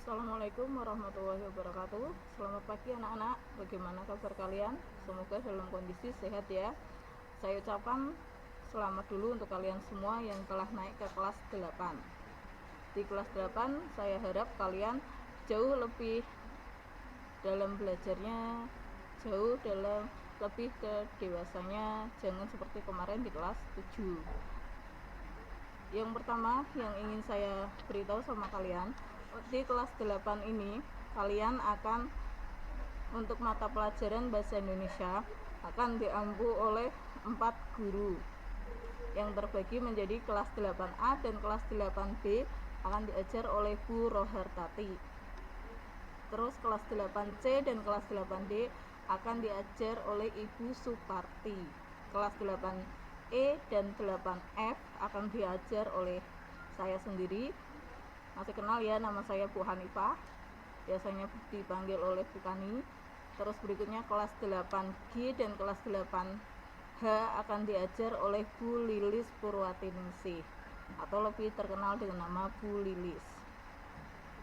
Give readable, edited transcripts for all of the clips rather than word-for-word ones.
Assalamualaikum warahmatullahi wabarakatuh. Selamat pagi anak-anak. Bagaimana kabar kalian? Semoga dalam kondisi sehat ya. Saya ucapkan selamat dulu untuk kalian semua yang telah naik ke kelas 8. Di kelas 8 saya harap kalian jauh lebih dalam belajarnya, jauh dalam lebih ke dewasanya, jangan seperti kemarin di kelas 7. Yang pertama yang ingin saya beritahu sama kalian, di kelas 8 ini kalian akan untuk mata pelajaran bahasa Indonesia akan diampu oleh 4 guru yang terbagi menjadi kelas 8A dan kelas 8B akan diajar oleh Bu Rohartati. Terus kelas 8C dan kelas 8D akan diajar oleh Ibu Suparti. Kelas 8E dan 8F akan diajar oleh saya sendiri. Masih kenal ya, nama saya Bu Hanifah, biasanya dipanggil oleh Bu Kani. Terus berikutnya kelas 8G dan kelas 8H akan diajar oleh Bu Lilis Purwatiningsih atau lebih terkenal dengan nama Bu Lilis.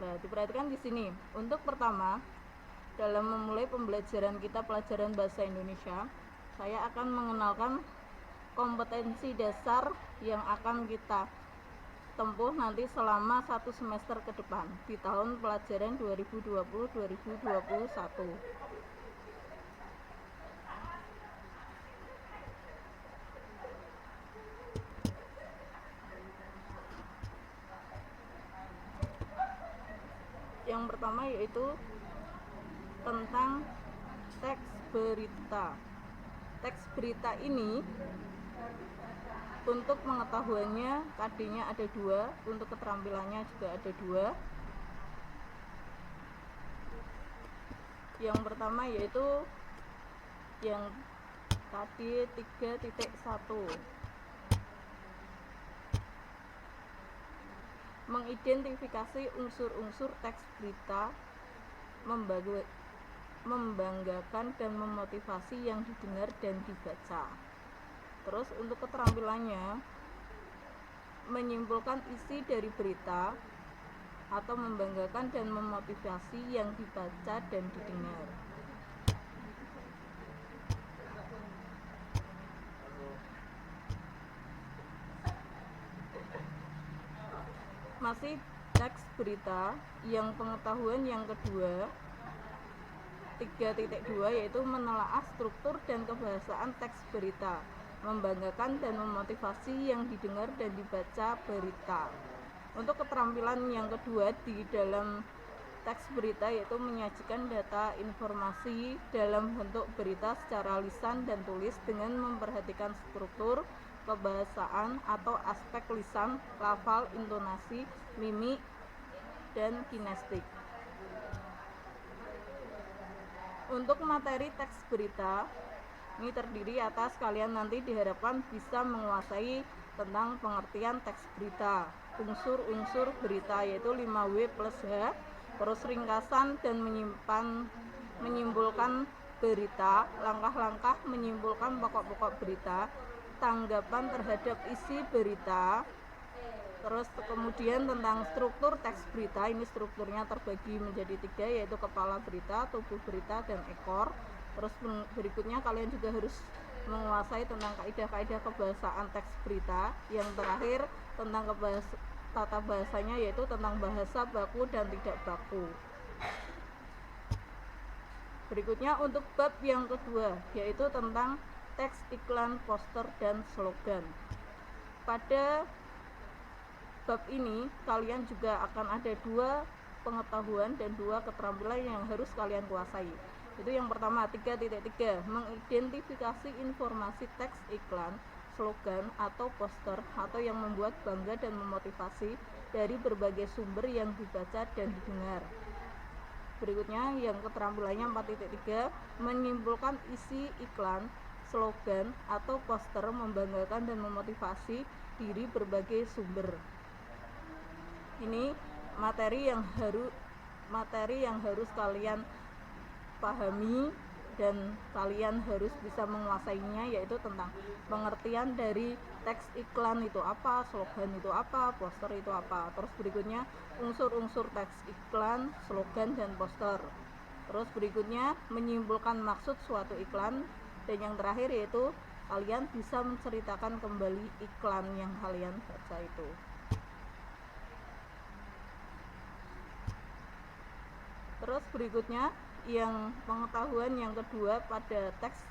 Nah, diperhatikan di sini. Untuk pertama, dalam memulai pembelajaran kita pelajaran bahasa Indonesia, saya akan mengenalkan kompetensi dasar yang akan kita tempuh nanti selama 1 semester ke depan di tahun pelajaran 2020-2021. Yang pertama yaitu tentang teks berita. Teks berita ini untuk pengetahuannya KD-nya ada 2, untuk keterampilannya juga ada 2. Yang pertama yaitu yang KD 3.1, mengidentifikasi unsur-unsur teks berita, membanggakan dan memotivasi yang didengar dan dibaca. Terus untuk keterampilannya, menyimpulkan isi dari berita atau membanggakan dan memotivasi yang dibaca dan didengar. Masih teks berita, yang pengetahuan yang kedua 3.2 yaitu menelaah struktur dan kebahasaan teks berita, membanggakan dan memotivasi yang didengar dan dibaca berita. Untuk keterampilan yang kedua di dalam teks berita yaitu menyajikan data informasi dalam bentuk berita secara lisan dan tulis dengan memperhatikan struktur, kebahasaan atau aspek lisan, lafal, intonasi, mimik, dan kinestik. Untuk materi teks berita ini terdiri atas kalian nanti diharapkan bisa menguasai tentang pengertian teks berita, unsur-unsur berita yaitu 5W plus H, terus ringkasan dan menyimpulkan berita, langkah-langkah menyimpulkan pokok-pokok berita, tanggapan terhadap isi berita. Terus kemudian tentang struktur teks berita, ini strukturnya terbagi menjadi 3 yaitu kepala berita, tubuh berita, dan ekor. Terus berikutnya kalian juga harus menguasai tentang kaidah-kaidah kebahasaan teks berita. Yang terakhir tentang tata bahasanya yaitu tentang bahasa baku dan tidak baku. Berikutnya untuk bab yang kedua yaitu tentang teks iklan, poster, dan slogan. Pada bab ini kalian juga akan ada 2 pengetahuan dan 2 keterampilan yang harus kalian kuasai. Itu yang pertama 3.3, mengidentifikasi informasi teks iklan, slogan, atau poster atau yang membuat bangga dan memotivasi dari berbagai sumber yang dibaca dan didengar. Berikutnya yang keterampilannya 4.3, menyimpulkan isi iklan, slogan, atau poster membanggakan dan memotivasi dari berbagai sumber. Ini materi yang harus kalian pahami dan kalian harus bisa menguasainya, yaitu tentang pengertian dari teks iklan itu apa, slogan itu apa, poster itu apa. Terus berikutnya unsur-unsur teks iklan, slogan, dan poster. Terus berikutnya menyimpulkan maksud suatu iklan, dan yang terakhir yaitu kalian bisa menceritakan kembali iklan yang kalian baca itu. Terus berikutnya yang pengetahuan yang kedua pada teks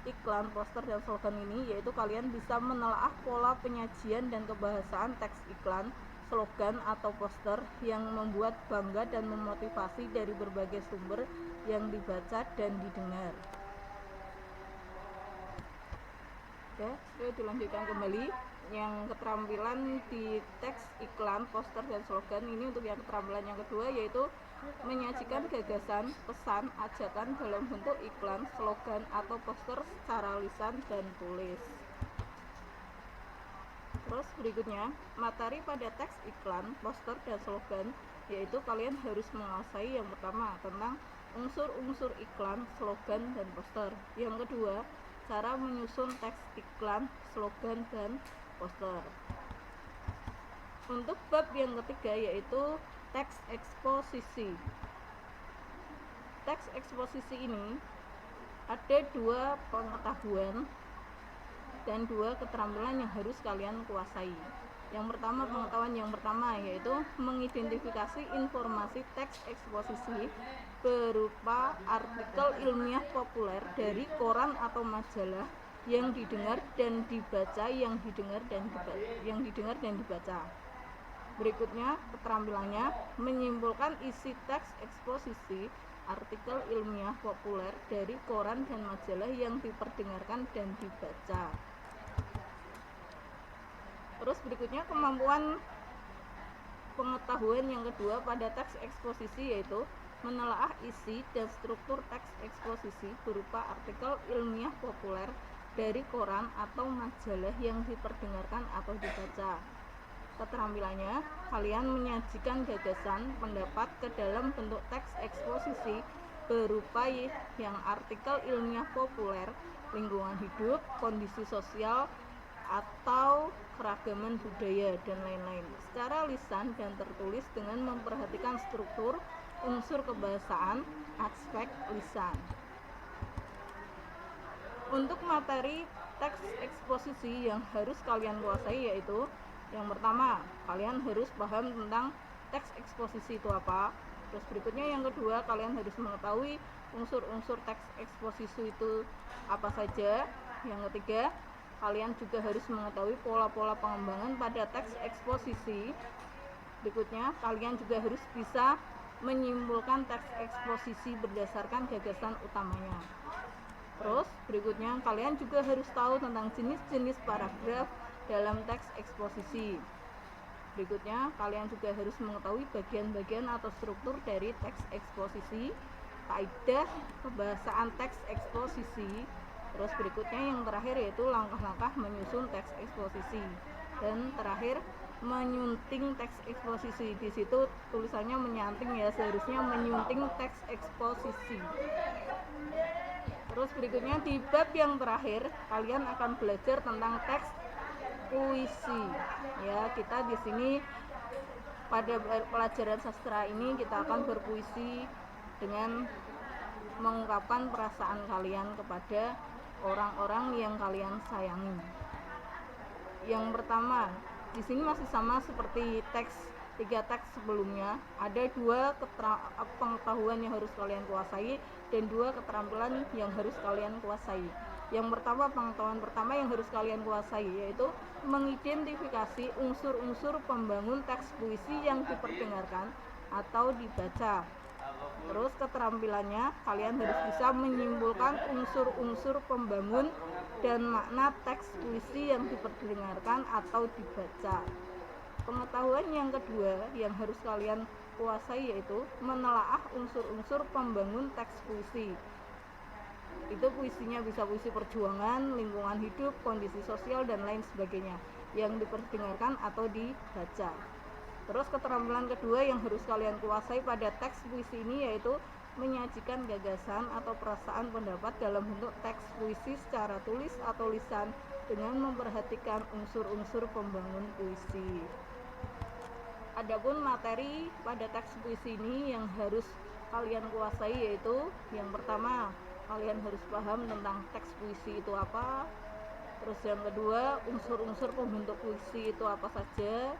iklan, poster, dan slogan ini, yaitu kalian bisa menelaah pola penyajian dan kebahasaan teks iklan, slogan, atau poster yang membuat bangga dan memotivasi dari berbagai sumber yang dibaca dan didengar. Oke, dilanjutkan kembali. Yang keterampilan di teks iklan, poster, dan slogan ini untuk yang keterampilan yang kedua, yaitu menyajikan gagasan, pesan, ajakan dalam bentuk iklan, slogan, atau poster secara lisan dan tulis. Terus berikutnya, materi pada teks iklan, poster, dan slogan, yaitu kalian harus menguasai yang pertama tentang unsur-unsur iklan, slogan, dan poster. Yang kedua, cara menyusun teks iklan, slogan, dan poster. Untuk bab yang ketiga yaitu teks eksposisi. Teks eksposisi ini ada dua pengetahuan dan dua keterampilan yang harus kalian kuasai. Yang pertama, pengetahuan yang pertama yaitu mengidentifikasi informasi teks eksposisi berupa artikel ilmiah populer dari koran atau majalah yang didengar dan dibaca, yang didengar dan dibaca. Berikutnya keterampilannya menyimpulkan isi teks eksposisi artikel ilmiah populer dari koran dan majalah yang diperdengarkan dan dibaca. Terus berikutnya kemampuan pengetahuan yang kedua pada teks eksposisi yaitu menelaah isi dan struktur teks eksposisi berupa artikel ilmiah populer dari koran atau majalah yang diperdengarkan atau dibaca. Keterampilannya, kalian menyajikan gagasan, pendapat ke dalam bentuk teks eksposisi berupa yang artikel ilmiah populer, lingkungan hidup, kondisi sosial, atau keragaman budaya, dan lain-lain, secara lisan dan tertulis dengan memperhatikan struktur, unsur kebahasaan, aspek lisan. Untuk materi teks eksposisi yang harus kalian kuasai yaitu yang pertama, kalian harus paham tentang teks eksposisi itu apa. Terus berikutnya yang kedua, kalian harus mengetahui unsur-unsur teks eksposisi itu apa saja. Yang ketiga, kalian juga harus mengetahui pola-pola pengembangan pada teks eksposisi. Berikutnya, kalian juga harus bisa menyimpulkan teks eksposisi berdasarkan gagasan utamanya. Terus berikutnya, kalian juga harus tahu tentang jenis-jenis paragraf dalam teks eksposisi. Berikutnya, kalian juga harus mengetahui bagian-bagian atau struktur dari teks eksposisi, kaidah kebahasaan teks eksposisi. Terus berikutnya yang terakhir yaitu langkah-langkah menyusun teks eksposisi. Dan terakhir, menyunting teks eksposisi. Di situ tulisannya menyanting ya, seharusnya menyunting teks eksposisi. Terus berikutnya di bab yang terakhir kalian akan belajar tentang teks puisi. Ya, kita di sini pada pelajaran sastra ini kita akan berpuisi dengan mengungkapkan perasaan kalian kepada orang-orang yang kalian sayangi. Yang pertama, di sini masih sama seperti tiga teks sebelumnya, ada dua pengetahuan yang harus kalian kuasai dan dua keterampilan yang harus kalian kuasai. Yang pertama, pengetahuan pertama yang harus kalian kuasai yaitu mengidentifikasi unsur-unsur pembangun teks puisi yang diperdengarkan atau dibaca. Terus keterampilannya, kalian harus bisa menyimpulkan unsur-unsur pembangun dan makna teks puisi yang diperdengarkan atau dibaca. Pengetahuan yang kedua yang harus kalian kuasai yaitu menelaah unsur-unsur pembangun teks puisi. Itu puisinya bisa puisi perjuangan, lingkungan hidup, kondisi sosial, dan lain sebagainya yang diperdengarkan atau dibaca. Terus keterampilan kedua yang harus kalian kuasai pada teks puisi ini yaitu menyajikan gagasan atau perasaan pendapat dalam bentuk teks puisi secara tulis atau lisan dengan memperhatikan unsur-unsur pembangun puisi. Adapun materi pada teks puisi ini yang harus kalian kuasai yaitu yang pertama, kalian harus paham tentang teks puisi itu apa. Terus yang kedua, unsur-unsur pembentuk puisi itu apa saja.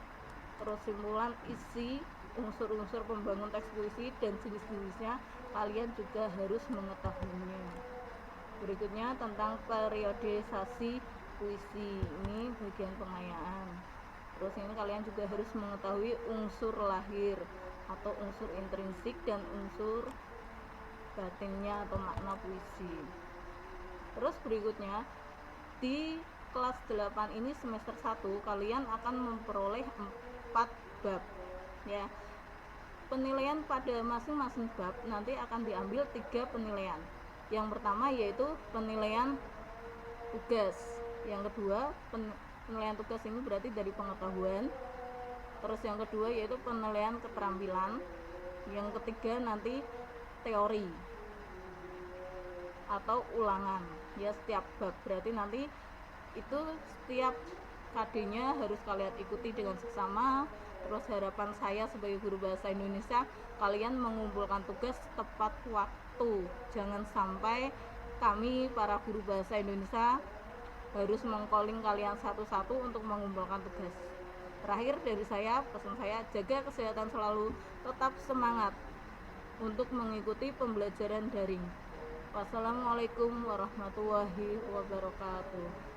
Terus simpulan isi unsur-unsur pembangun teks puisi dan jenis-jenisnya kalian juga harus mengetahuinya. Berikutnya tentang periodisasi puisi, ini bagian pengayaan. Terus ini kalian juga harus mengetahui unsur lahir atau unsur intrinsik dan unsur batinnya atau makna puisi. Terus berikutnya di kelas 8 ini semester 1 kalian akan memperoleh 4 bab ya. Penilaian pada masing-masing bab nanti akan diambil 3 penilaian. Yang pertama yaitu penilaian tugas. Yang kedua, penilaian tugas ini berarti dari pengetahuan. Terus yang kedua yaitu penilaian keterampilan. Yang ketiga nanti teori atau ulangan. Ya, setiap bab berarti nanti itu setiap KD-nya harus kalian ikuti dengan seksama. Terus harapan saya sebagai guru bahasa Indonesia, kalian mengumpulkan tugas tepat waktu. Jangan sampai kami para guru bahasa Indonesia harus meng-calling kalian satu-satu untuk mengumpulkan tugas. Terakhir dari saya, pesan saya, jaga kesehatan selalu, tetap semangat untuk mengikuti pembelajaran daring. Wassalamualaikum warahmatullahi wabarakatuh.